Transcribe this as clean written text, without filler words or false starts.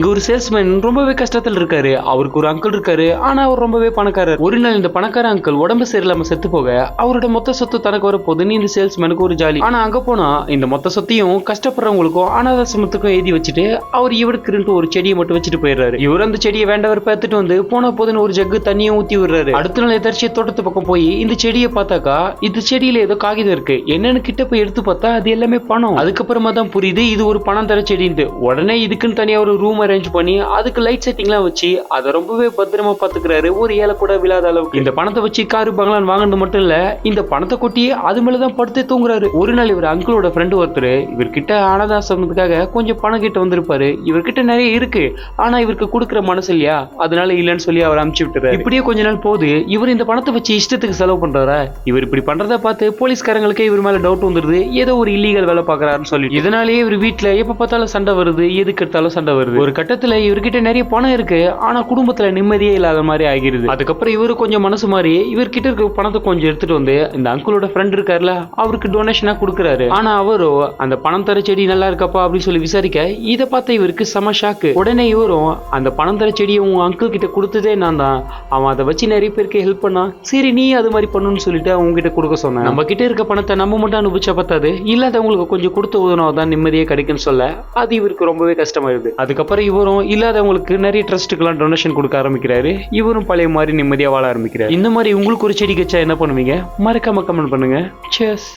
இங்க ஒரு சேல்ஸ்மேன் ரொம்பவே கஷ்டத்துல இருக்காரு. அவருக்கு ஒரு அங்கிள் இருக்காரு. ஆனா அவர் ரொம்பவே பணக்காரர். ஒரு நாள் இந்த பணக்கார அங்கிள் உடம்பு சரியில்லாம செத்து போக அவரோட மொத்த சொத்து தனக்கு வர போதுன்னு இந்த சேல்ஸ்மேனுக்கு ஒரு ஜாலி. ஆனா அங்க போனா இந்த மொத்த சொத்தையும் கஷ்டப்படுறவங்களுக்கும் அனாதாசமத்துக்கும் எழுதி வச்சுட்டு அவர் இவருக்கு ஒரு செடியை மட்டும் வச்சுட்டு போயிடுறாரு. இவர் அந்த செடியை வேண்டவர் பார்த்துட்டு வந்து போன போதுன்னு ஒரு ஜக்கு தண்ணியும் ஊத்தி விடுறாரு. அடுத்த நாள் எதாச்சிய தோட்டத்து பக்கம் போய் இந்த செடியை பார்த்தாக்கா இந்த செடியில ஏதோ காகிதம் இருக்கு. என்னன்னு கிட்ட போய் எடுத்து பார்த்தா அது எல்லாமே பணம். அதுக்கப்புறமா தான் புரியுது இது ஒரு பணம் தர செடின்ட்டு. உடனே இதுக்குன்னு தனியா ஒரு ரூம் அரேஞ்ச் பண்ணி அதுக்கு லைட் செட்டிங்லாம் வச்சு அதை ரொம்பவே பத்திரமா பாத்துக்கிறாரு. ஒரு ஏழை கூட விழாத அளவுக்கு. இந்த பணத்தை வச்சு காரு பங்களான் வாங்கினது மட்டும் இல்ல, இந்த பணத்தை கொட்டி அது மேலதான் படுத்தே தூங்குறாரு. ஒரு நாள் இவர் அங்கிளோட ஃப்ரெண்டு ஒருத்தர் இவர்கிட்ட அனாதாசத்துக்காக கொஞ்சம் பணம் கிட்ட வந்திருப்பாரு. இவர்கிட்ட நிறைய இருக்கு, ஆனா இவருக்கு கொடுக்குற மனசு இல்லையா, அதனால இல்லன்னு சொல்லி அவர் அனுப்பிச்சு விட்டுறாரு. இப்படியே கொஞ்ச நாள் போது இவர் இந்த பணத்தை வச்சு இஷ்டத்துக்கு செலவு பண்றாரா. இவர் இப்படி பண்றத பார்த்து போலீஸ்காரங்களுக்கு இவர் மேல டவுட் வந்துருது. ஏதோ ஒரு இல்லீகல் வேலை பாக்குறாருன்னு சொல்லி. இதனாலேயே இவர் வீட்டுல எப்ப பார்த்தாலும் சண்டை வருது, எதுக்கு எடுத்தாலும் சண்டை வருது. ஒரு கட்டத்துல இவர்கிட்ட நிறைய பணம் இருக்கு, ஆனா குடும்பத்துல நிம்மதியே இல்லாத மாதிரி ஆகிருது. அதுக்கப்புறம் இவரு கொஞ்சம் மனசு மாறி இவர்கிட்ட இருக்க பணத்தை கொஞ்சம் எடுத்துட்டு வந்து இந்த அங்கிளோட ஃப்ரெண்ட் இருக்காருல அவருக்கு டொனேஷனா கொடுக்குறாரு. ஆனா அவரும் அந்த பணம் தர செடி நல்லா இருக்கப்பா அப்படின்னு சொல்லி விசாரிக்க இதை பார்த்த இவருக்கு செம ஷாக்கு. உடனே இவரும் அந்த பணம் தர செடியை உங்க அங்கிள் கிட்ட கொடுத்ததே நான் தான், அவன் அதை வச்சு நிறைய பேருக்கு ஹெல்ப் பண்ணா, சரி நீ அது மாதிரி பண்ணுன்னு சொல்லிட்டு அவங்க கிட்ட கொடுக்க சொன்னேன். நம்ம கிட்ட இருக்க பணத்தை நம்ம மட்டும் அனுபவிச்சா பத்தாது, இல்லாதவங்களுக்கு கொஞ்சம் கொடுத்து உதவினாதான் நிம்மதியே கிடைக்கும்னு சொல்ல அது இவருக்கு ரொம்பவே கஷ்டமாயிருது. அதுக்கப்புறம் இவரும் இல்லாதவங்களுக்கு நிறைய ட்ரஸ்ட்டுக்கெல்லாம் டொனேஷன் கொடுக்க ஆரம்பிக்கிறாரு. இவரும் பழைய மாதிரி நிம்மதியா வாழ ஆரம்பிக்கிறார். இந்த மாதிரி உங்களுக்கு ஒரு செடி கச்சா என்ன பண்ணுவீங்க? மறக்காம கமெண்ட் பண்ணுங்க. Cheers.